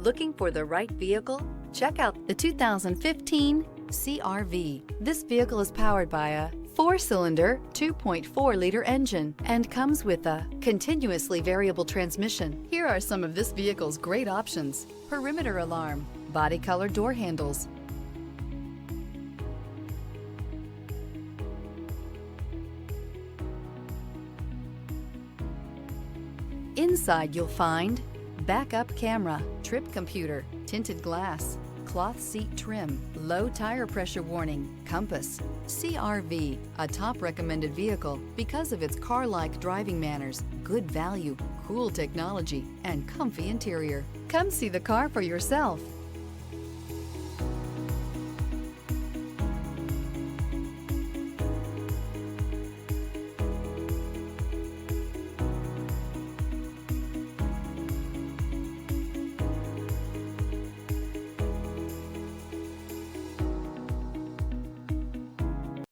Looking for the right vehicle? Check out the 2015 CR-V. This vehicle is powered by a 4-cylinder, 2.4-liter engine and comes with a continuously variable transmission. Here are some of this vehicle's great options: perimeter alarm, body color door handles, inside you'll find backup camera, trip computer, tinted glass, cloth seat trim, low tire pressure warning, compass. CR-V, a top recommended vehicle because of its car-like driving manners, good value, cool technology, and comfy interior. Come see the car for yourself.